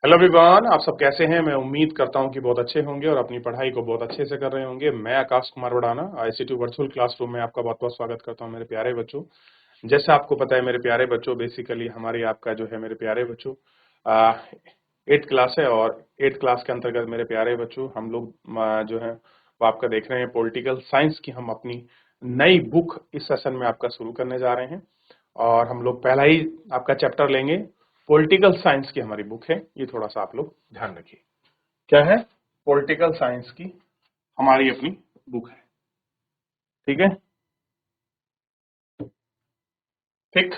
Hello everyone, आप सब कैसे हैं। मैं उम्मीद करता हूं कि बहुत अच्छे होंगे और अपनी पढ़ाई को बहुत अच्छे से कर रहे होंगे। मैं Akash Kumar वडाना ICT virtual classroom में आपका बहुत बहुत स्वागत करता हूं मेरे प्यारे बच्चों। जैसे आपको पता है मेरे प्यारे बच्चों, बेसिकली हमारी आपका जो है मेरे प्यारे बच्चों 8th क्लास है और 8th क्लास के अंतर्गत मेरे प्यारे बच्चों हम लोग जो है वो आपका देख रहे हैं पॉलिटिकल साइंस की हम अपनी नई बुक इस सेशन में आपका शुरू करने जा रहे हैं। और हम लोग पहला ही आपका चैप्टर लेंगे। पॉलिटिकल साइंस की हमारी बुक है, ये थोड़ा सा आप लोग ध्यान रखिए। क्या है? पॉलिटिकल साइंस की हमारी अपनी बुक है। ठीक है, ठीक,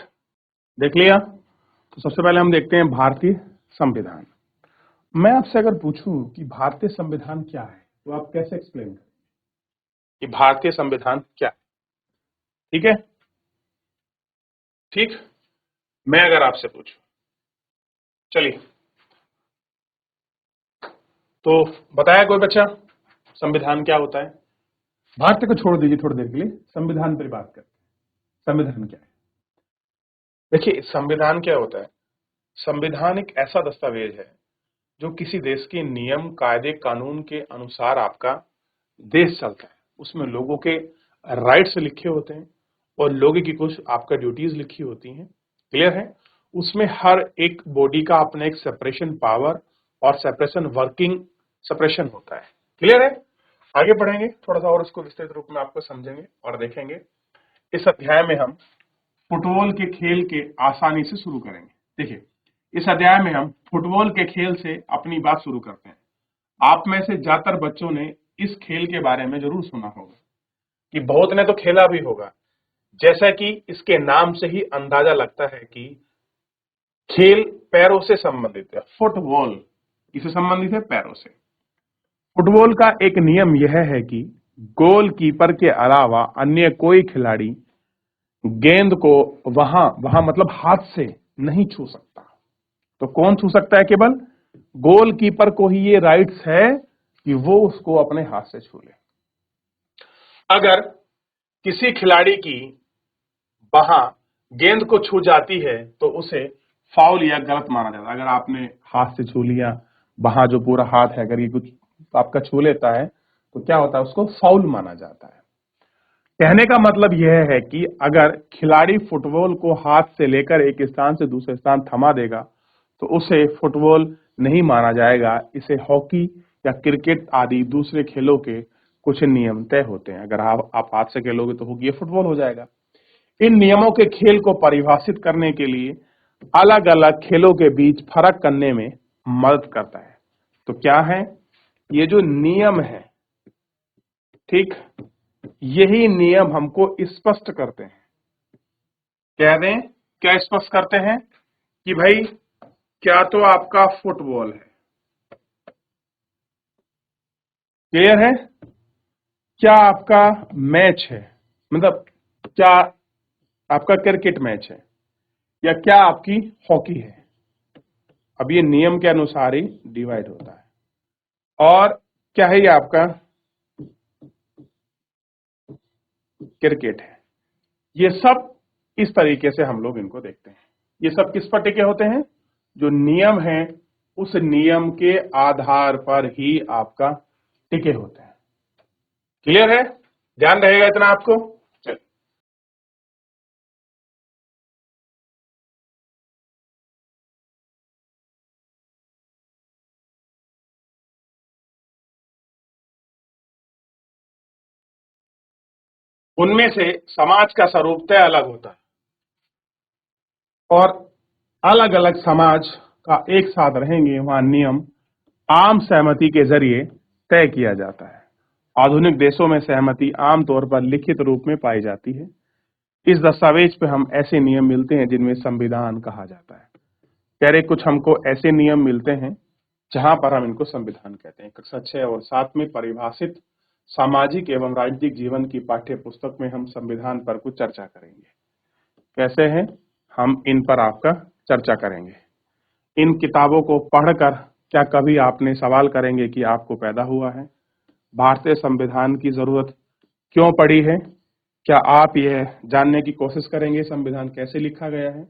देख लिया। तो सबसे पहले हम देखते हैं भारतीय संविधान। मैं आपसे अगर पूछूं कि भारतीय संविधान क्या है तो आप कैसे एक्सप्लेन करेंगे कि भारतीय संविधान क्या है? ठीक है, ठीक। मैं अगर आपसे पूछूं, चलिए, तो बताया कोई बच्चा संविधान क्या होता है? भारतीय को छोड़ दीजिए थोड़ी देर के लिए, संविधान पर बात करते हैं। संविधान क्या है? देखिए, संविधान क्या होता है? संविधान एक ऐसा दस्तावेज है जो किसी देश के नियम कायदे कानून के अनुसार आपका देश चलता है। उसमें लोगों के राइट्स लिखे होते हैं और लोगों की कुछ आपका ड्यूटीज लिखी होती हैं। क्लियर है? उसमें हर एक बॉडी का अपना एक सेपरेशन पावर और सेपरेशन वर्किंग सेपरेशन होता है। क्लियर है? आगे बढ़ेंगे थोड़ा सा और इसको विस्तृत रूप में आपको समझेंगे और देखेंगे। इस अध्याय में हम फुटबॉल के खेल के आसानी से शुरू करेंगे। देखिए, इस अध्याय में हम फुटबॉल के खेल से अपनी बात शुरू करते हैं। आप में से ज्यादातर बच्चों ने इस खेल के बारे में जरूर सुना होगा, कि बहुत ने तो खेला भी होगा। जैसा कि इसके नाम से ही अंदाजा लगता है कि खेल पैरों से संबंधित है। फुटबॉल किससे संबंधित है? पैरों से। फुटबॉल का एक नियम यह है कि गोलकीपर के अलावा अन्य कोई खिलाड़ी गेंद को वहां वहां मतलब हाथ से नहीं छू सकता। तो कौन छू सकता है? केवल गोलकीपर को ही ये राइट्स है कि वो उसको अपने हाथ से छू ले। अगर किसी खिलाड़ी की बाह गेंद को छू जाती है तो उसे फाउल या गलत माना जाता है। अगर आपने हाथ से छू लिया, बाह जो पूरा हाथ है अगर ये कुछ आपका छू लेता है तो क्या होता है? उसको फाउल माना जाता है। कहने का मतलब यह है कि अगर खिलाड़ी फुटबॉल को हाथ से लेकर एक स्थान से दूसरे स्थान थमा देगा तो उसे फुटबॉल नहीं माना जाएगा। इसे हॉकी या क्रिकेट आदि दूसरे खेलों के कुछ नियम तय होते हैं। अगर आप हाथ से खेलोगे तो हॉकी या फुटबॉल हो जाएगा। इन नियमों के खेल को परिभाषित करने के लिए अलग अलग खेलों के बीच फर्क करने में मदद करता है। तो क्या है? ये जो नियम है, ठीक, यही नियम हमको स्पष्ट करते हैं। कह दें क्या स्पष्ट करते हैं? कि भाई क्या तो आपका फुटबॉल है, क्लियर है, क्या आपका मैच है, मतलब क्या आपका क्रिकेट मैच है, या क्या आपकी हॉकी है। अब ये नियम के अनुसार ही डिवाइड होता है। और क्या है? ये आपका क्रिकेट है। ये सब इस तरीके से हम लोग इनको देखते हैं। ये सब किस पर टिके होते हैं? जो नियम है उस नियम के आधार पर ही आपका टिके होते हैं। क्लियर है? ध्यान रहेगा इतना आपको। चलिए, उनमें से समाज का स्वरूप तय अलग होता है और अलग अलग समाज का एक साथ रहेंगे वहां नियम आम सहमति के जरिए तय किया जाता है। आधुनिक देशों में सहमति आमतौर पर लिखित रूप में पाई जाती है। इस दस्तावेज पे हम ऐसे नियम मिलते हैं जिनमें संविधान कहा जाता है। कह रहे कुछ हमको ऐसे नियम मिलते हैं जहां पर हम इनको संविधान कहते हैं। कक्षा 6 और 7 में परिभाषित सामाजिक एवं राजनीतिक जीवन की पाठ्य पुस्तक में हम संविधान पर कुछ चर्चा करेंगे। कैसे हैं? हम इन पर आपका चर्चा करेंगे। इन किताबों को पढ़कर क्या कभी आपने सवाल करेंगे कि आपको पैदा हुआ है? भारतीय संविधान की जरूरत क्यों पड़ी है? क्या आप यह जानने की कोशिश करेंगे संविधान कैसे लिखा गया है,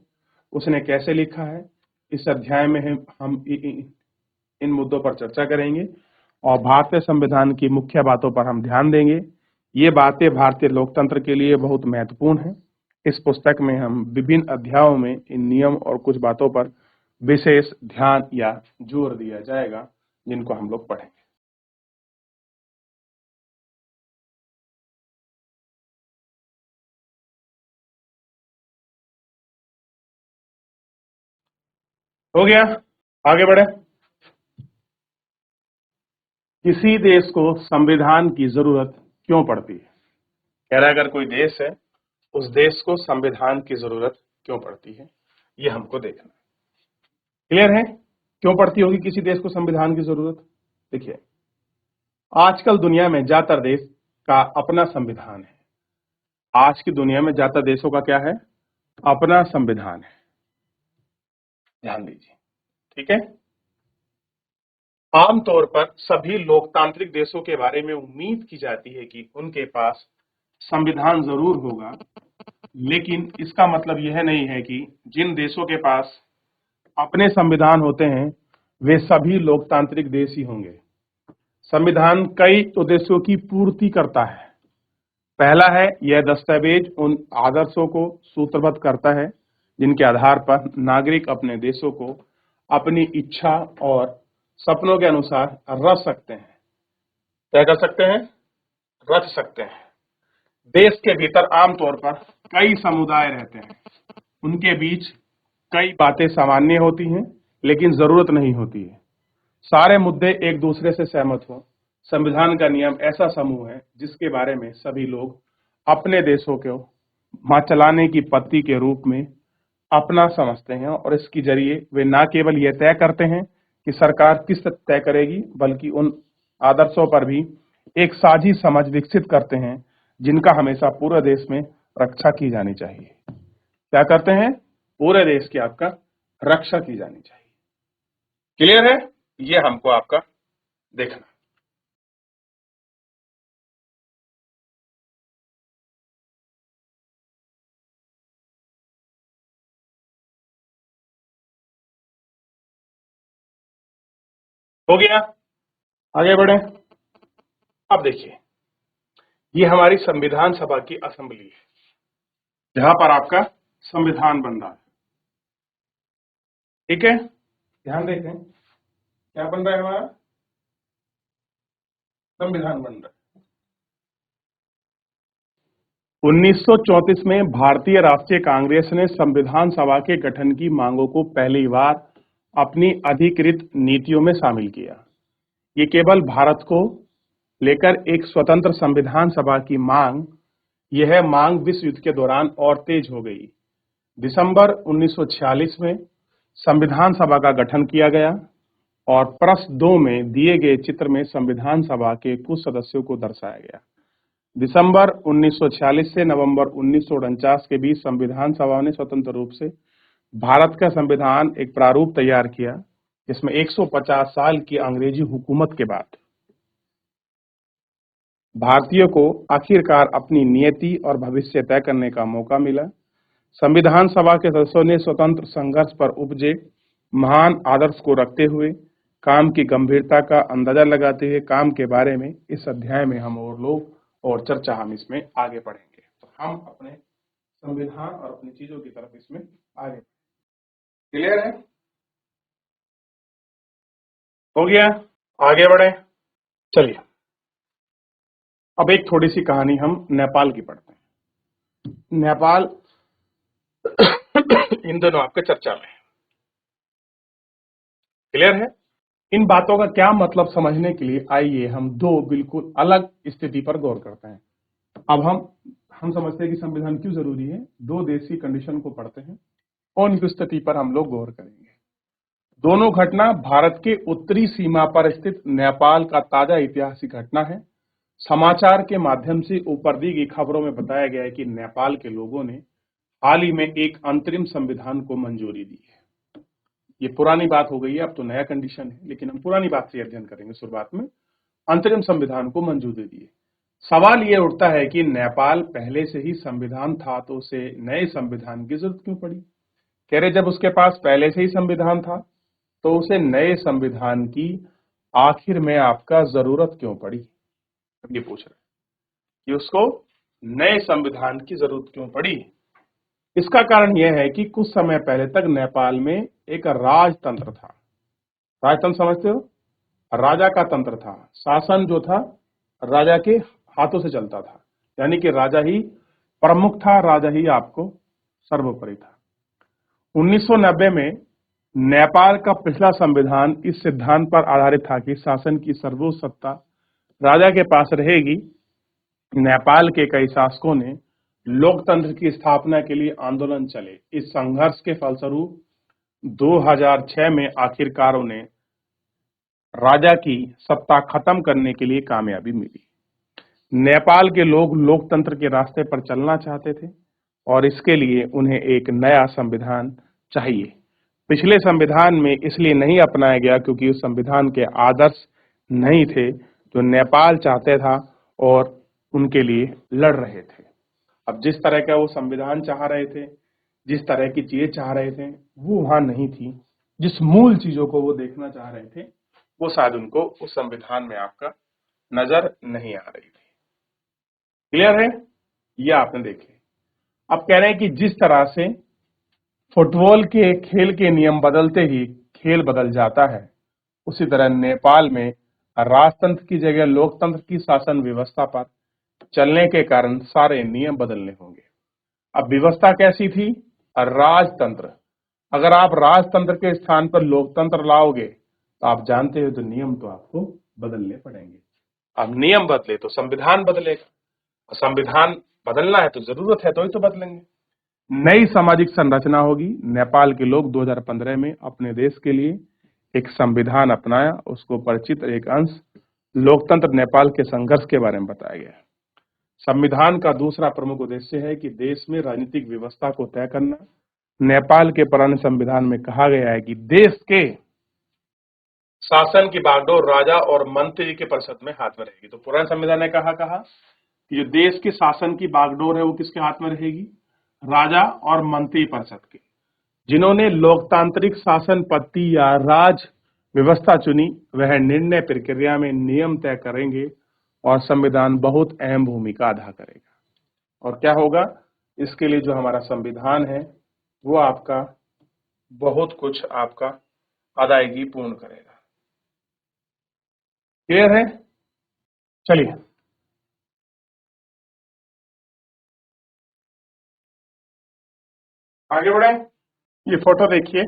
उसने कैसे लिखा है? इस अध्याय में हम इन मुद्दों पर चर्चा करेंगे और भारतीय संविधान की मुख्य बातों पर हम ध्यान देंगे। ये बातें भारतीय लोकतंत्र के लिए बहुत महत्वपूर्ण हैं। इस पुस्तक में हम विभिन्न अध्यायों में इन नियम और कुछ बातों पर विशेष ध्यान या जोर दिया जाएगा, जिनको हम लोग पढ़ेंगे। हो गया, आगे बढ़े। किसी देश को संविधान की जरूरत क्यों पड़ती है? कह रहा है अगर कोई देश है, उस देश को संविधान की जरूरत क्यों पड़ती है, ये हमको देखना है। क्लियर है? क्यों पड़ती होगी किसी देश को संविधान की जरूरत? देखिए, आजकल दुनिया में ज्यादातर देश का अपना संविधान है। आज की दुनिया में ज्यादातर देशों का क्या है? अपना संविधान है। ध्यान दीजिए, ठीक है। आमतौर पर सभी लोकतांत्रिक देशों के बारे में उम्मीद की जाती है कि उनके पास संविधान जरूर होगा, लेकिन इसका मतलब यह नहीं है कि जिन देशों के पास अपने संविधान होते हैं वे सभी लोकतांत्रिक देश ही होंगे। संविधान कई उद्देश्यों की पूर्ति करता है। पहला है, यह दस्तावेज उन आदर्शों को सूत्रबद्ध करता है जिनके आधार पर नागरिक अपने देशों को अपनी इच्छा और सपनों के अनुसार रच सकते हैं। क्या कर सकते हैं? रच सकते हैं। देश के भीतर आमतौर पर कई समुदाय रहते हैं, उनके बीच कई बातें सामान्य होती हैं लेकिन जरूरत नहीं होती है। सारे मुद्दे एक दूसरे से सहमत हों। संविधान का नियम ऐसा समूह है जिसके बारे में सभी लोग अपने देशों को चलाने की पत्ती के रूप में अपना समझते हैं और इसके जरिए वे न केवल यह तय करते हैं कि सरकार किस तय करेगी, बल्कि उन आदर्शों पर भी एक साझी समझ विकसित करते हैं जिनका हमेशा पूरे देश में रक्षा की जानी चाहिए। क्या करते हैं? पूरे देश की आपका रक्षा की जानी चाहिए। क्लियर है? ये हमको आपका देखना। हो गया, आगे बढ़े। अब देखिए, ये हमारी संविधान सभा की असेंबली है जहां पर आपका संविधान बन रहा है। ठीक है, ध्यान देखें, क्या बन रहा है? हमारा संविधान बन रहा है। 1934 में भारतीय राष्ट्रीय कांग्रेस ने संविधान सभा के गठन की मांगों को पहली बार अपनी अधिकृत नीतियों में शामिल किया। ये केवल भारत को लेकर एक स्वतंत्र संविधान सभा की मांग, यह मांग विश्व युद्ध के दौरान और तेज हो गई। दिसंबर 1946 में संविधान सभा का गठन किया गया और प्रश्न 2 में दिए गए चित्र में संविधान सभा के कुछ सदस्यों को दर्शाया गया। दिसंबर 1946 से नवंबर 1949 के बीच संविधान सभा ने स्वतंत्र रूप से भारत का संविधान एक प्रारूप तैयार किया, जिसमें 150 साल की अंग्रेजी हुकूमत के बाद भारतीयों को आखिरकार अपनी नियति और भविष्य तय करने का मौका मिला। संविधान सभा के सदस्यों ने स्वतंत्र संघर्ष पर उपजे महान आदर्श को रखते हुए काम की गंभीरता का अंदाजा लगाते हुए काम के बारे में इस अध्याय में हम और चर्चा हम इसमें आगे पढ़ेंगे। तो हम अपने संविधान और अपनी चीजों की तरफ इसमें आगे। क्लियर है? हो गया, आगे बढ़े। चलिए, अब एक थोड़ी सी कहानी हम नेपाल की पढ़ते हैं। नेपाल इन दोनों आपके चर्चा में है। क्लियर है? इन बातों का क्या मतलब समझने के लिए आइए हम दो बिल्कुल अलग स्थिति पर गौर करते हैं। अब हम समझते हैं कि संविधान क्यों जरूरी है। दो देश की कंडीशन को पढ़ते हैं और उनकी स्थिति पर हम लोग गौर करेंगे। दोनों घटना भारत के उत्तरी सीमा पर स्थित नेपाल का ताजा ऐतिहासिक घटना है। समाचार के माध्यम से ऊपर दी गई खबरों में बताया गया है कि नेपाल के लोगों ने हाल ही में एक अंतरिम संविधान को मंजूरी दी है। ये पुरानी बात हो गई है, अब तो नया कंडीशन है, लेकिन हम पुरानी बात से अध्ययन करेंगे। शुरुआत में अंतरिम संविधान को मंजूरी दी है। सवाल ये उठता है कि नेपाल पहले से ही संविधान था तो उसे नए संविधान की जरूरत क्यों पड़ी? कह रहे जब उसके पास पहले से ही संविधान था तो उसे नए संविधान की आखिर में आपका जरूरत क्यों पड़ी? अब ये पूछ रहे हैं कि उसको नए संविधान की जरूरत क्यों पड़ी। इसका कारण यह है कि कुछ समय पहले तक नेपाल में एक राजतंत्र था। राजतंत्र समझते हो? राजा का तंत्र था। शासन जो था राजा के हाथों से चलता था, यानी कि राजा ही प्रमुख था, राजा ही आपको सर्वोपरि था। 1990 में नेपाल का पिछला संविधान इस सिद्धांत पर आधारित था कि शासन की सर्वोच्च सत्ता राजा के पास रहेगी। नेपाल के कई शासकों ने लोकतंत्र की स्थापना के लिए आंदोलन चले। इस संघर्ष के फलस्वरूप 2006 में आखिरकार उन्हें राजा की सत्ता खत्म करने के लिए कामयाबी मिली। नेपाल के लोग लोकतंत्र के रास्ते पर चलना चाहते थे और इसके लिए उन्हें एक नया संविधान चाहिए। पिछले संविधान में इसलिए नहीं अपनाया गया क्योंकि उस संविधान के आदर्श नहीं थे जो नेपाल चाहते था और उनके लिए लड़ रहे थे। अब जिस तरह का वो संविधान चाह रहे थे, जिस तरह की चीजें चाह रहे थे, वो वहां नहीं थी। जिस मूल चीजों को वो देखना चाह रहे थे वो शायद उनको उस संविधान में आपका नजर नहीं आ रही थी। क्लियर है? ये आपने देखे। अब कह रहे हैं कि जिस तरह से फुटबॉल के खेल के नियम बदलते ही खेल बदल जाता है, उसी तरह नेपाल में राजतंत्र की जगह लोकतंत्र की शासन व्यवस्था पर चलने के कारण सारे नियम बदलने होंगे। अब व्यवस्था कैसी थी? राजतंत्र। अगर आप राजतंत्र के स्थान पर लोकतंत्र लाओगे तो आप जानते हो तो नियम तो आपको बदलने पड़ेंगे। अब नियम बदले तो संविधान बदलेगा। संविधान बदलना है तो जरूरत है तो ही तो बदलेंगे। नई सामाजिक संरचना होगी। नेपाल के लोग 2015 में अपने देश के लिए एक संविधान अपनाया। उसको परिचित एक अंश लोकतंत्र नेपाल के संघर्ष के बारे में बताया गया। संविधान का दूसरा प्रमुख उद्देश्य है कि देश में राजनीतिक व्यवस्था को तय करना। नेपाल के पुराने संविधान में कहा गया है कि देश के शासन की बागडोर राजा और मंत्री के परिषद में हाथ में रहेगी। तो पुराने संविधान ने कहा कि जो देश के शासन की बागडोर है वो किसके हाथ में रहेगी? राजा और मंत्री परिषद के। जिन्होंने लोकतांत्रिक शासन पद्धति या राज व्यवस्था चुनी वह निर्णय प्रक्रिया में नियम तय करेंगे और संविधान बहुत अहम भूमिका अदा करेगा। और क्या होगा? इसके लिए जो हमारा संविधान है वो आपका बहुत कुछ आपका अदायगी पूर्ण करेगा। क्लियर है? चलिए आगे बढ़े। ये फोटो देखिए।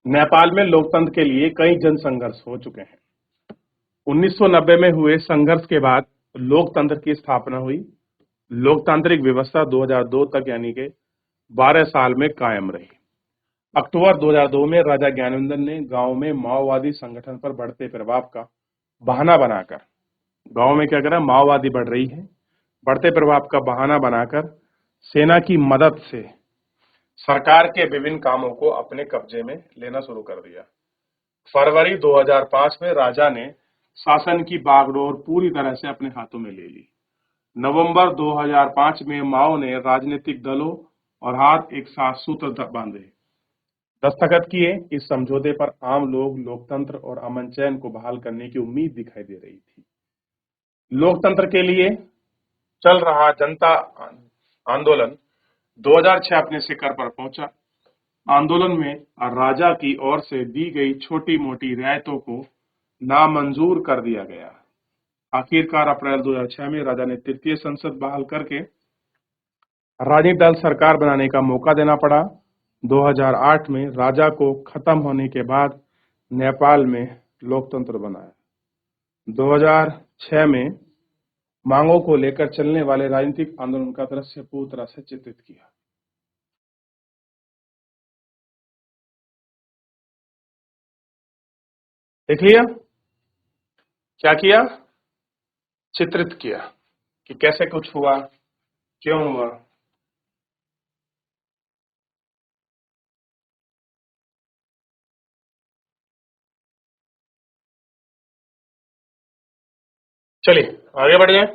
नेपाल में लोकतंत्र के लिए कई जन संघर्ष हो चुके हैं। 1990 में हुए संघर्ष के बाद लोकतंत्र की स्थापना हुई। लोकतांत्रिक व्यवस्था 2002 तक यानी कि 12 साल में कायम रही। अक्टूबर 2002 में राजा ज्ञानेंद्र ने गांव में माओवादी संगठन पर बढ़ते प्रभाव का बहाना बनाकर, गांव में क्या करा? माओवादी बढ़ रही है, बढ़ते प्रभाव का बहाना बनाकर सेना की मदद से सरकार के विभिन्न कामों को अपने कब्जे में लेना शुरू कर दिया। फरवरी 2005 में राजा ने शासन की बागडोर पूरी तरह से अपने हाथों में ले ली। नवंबर 2005 में माओ ने राजनीतिक दलों और हाथ एक साथ सूत्र बांधे, दस्तखत किए। इस समझौते पर आम लोग लोकतंत्र और अमन चैन को बहाल करने की उम्मीद दिखाई दे रही थी। लोकतंत्र के लिए चल रहा जनता आंदोलन 2006 अपने शिखर पर पहुंचा। आंदोलन में राजा की ओर से दी गई छोटी मोटी रियायतों को नामंजूर कर दिया गया। आखिरकार अप्रैल 2006 में राजा ने तृतीय संसद बहाल करके राजनीतिक दल सरकार बनाने का मौका देना पड़ा। 2008 में राजा को खत्म होने के बाद नेपाल में लोकतंत्र बनाया। 2006 में मांगों को लेकर चलने वाले राजनीतिक आंदोलन का दृश्य पूरी तरह से चित्रित किया। देख लिया क्या किया? चित्रित किया कि कैसे कुछ हुआ, क्यों हुआ। चलिए आगे बढ़ जाए।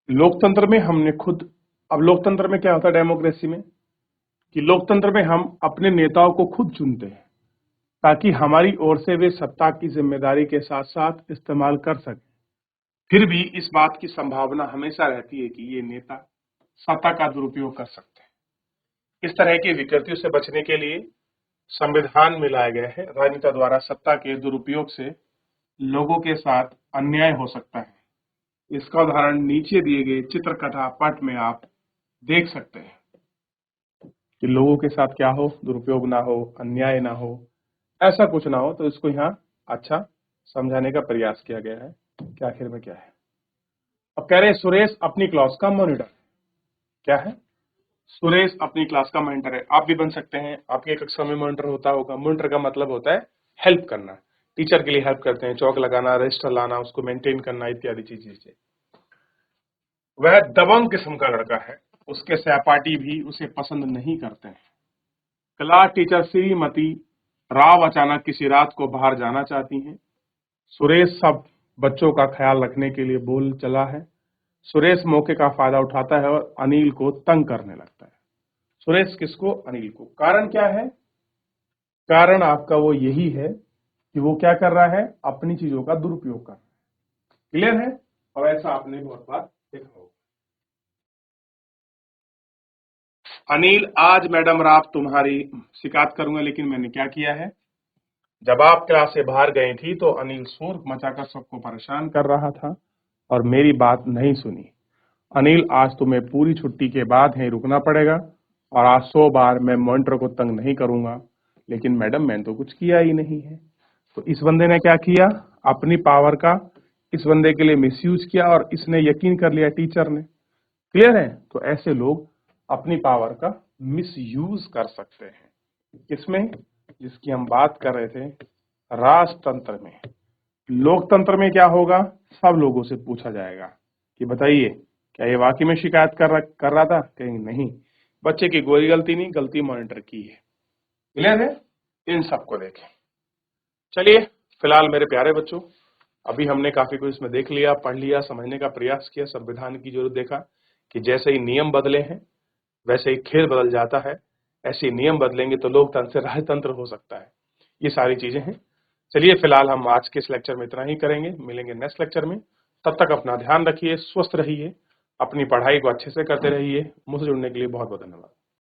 लोकतंत्र में हमने खुद, अब लोकतंत्र में क्या होता है डेमोक्रेसी में, कि लोकतंत्र में हम अपने नेताओं को खुद चुनते हैं। ताकि हमारी ओर से वे सत्ता की जिम्मेदारी के साथ साथ इस्तेमाल कर सकें। फिर भी इस बात की संभावना हमेशा रहती है कि ये नेता सत्ता का दुरुपयोग कर सकते हैं। इस तरह की विकृतियों से बचने के लिए संविधान में लाया गया है राजनेता द्वारा सत्ता के दुरुपयोग से लोगों के साथ अन्याय हो सकता है। इसका उदाहरण नीचे दिए गए चित्रकथा पट में आप देख सकते हैं कि लोगों के साथ क्या हो, दुरुपयोग ना हो, अन्याय ना हो, ऐसा कुछ ना हो। तो इसको यहाँ अच्छा समझाने का प्रयास किया गया है कि आखिर में क्या है। अब कह रहे हैं सुरेश अपनी क्लास का मॉनिटर। क्या है? सुरेश अपनी क्लास का मॉनिटर है। आप भी बन सकते हैं, आपके कक्षा में मॉनिटर होता होगा। मॉनिटर का मतलब होता है हेल्प करना, टीचर के लिए हेल्प करते हैं, चौक लगाना, रजिस्टर लाना, उसको मेंटेन करना, इत्यादि चीजें से। वह दबंग किस्म का लड़का है, उसके सहपाठी भी उसे पसंद नहीं करते हैं। क्लास टीचर श्रीमती राव अचानक किसी रात को बाहर जाना चाहती हैं। सुरेश सब बच्चों का ख्याल रखने के लिए बोल चला है। सुरेश मौके का फायदा उठाता है और अनिल को तंग करने लगता है। सुरेश किसको? अनिल को। कारण क्या है? कारण आपका वो यही है कि वो क्या कर रहा है? अपनी चीजों का दुरुपयोग कर रहा है। क्लियर है? और ऐसा आपने बहुत बार देखा होगा। अनिल, आज मैडम राव तुम्हारी शिकायत करूंगा, लेकिन मैंने क्या किया है? जब आप क्लास से बाहर गई थी तो अनिल शोर मचाकर सबको परेशान कर रहा था और मेरी बात नहीं सुनी। अनिल, आज तुम्हें पूरी छुट्टी के बाद यहीं रुकना पड़ेगा और आज 100 बार मैं मॉनिटर को तंग नहीं करूंगा। लेकिन मैडम, मैंने तो कुछ किया ही नहीं है। तो इस बंदे ने क्या किया? अपनी पावर का इस बंदे के लिए मिसयूज किया और इसने यकीन कर लिया टीचर ने। क्लियर है? तो ऐसे लोग अपनी पावर का मिसयूज कर सकते हैं। किसमें? जिसकी हम बात कर रहे थे, राजतंत्र में। लोकतंत्र में क्या होगा? सब लोगों से पूछा जाएगा कि बताइए, क्या ये वाकई में शिकायत कर रहा था? कहेंगे नहीं, बच्चे की कोई गलती नहीं, गलती मॉनिटर की है। क्लियर है? इन सबको देखें। चलिए, फिलहाल मेरे प्यारे बच्चों, अभी हमने काफी कुछ इसमें देख लिया, पढ़ लिया, समझने का प्रयास किया, संविधान की जरूरत देखा कि जैसे ही नियम बदले हैं वैसे ही खेल बदल जाता है। ऐसे नियम बदलेंगे तो लोकतंत्र से राजतंत्र हो सकता है। ये सारी चीजें हैं। चलिए, फिलहाल हम आज के इस लेक्चर में इतना ही करेंगे। मिलेंगे नेक्स्ट लेक्चर में। तब तक अपना ध्यान रखिए, स्वस्थ रहिए, अपनी पढ़ाई को अच्छे से करते रहिए। मुझसे जुड़ने के लिए बहुत बहुत धन्यवाद।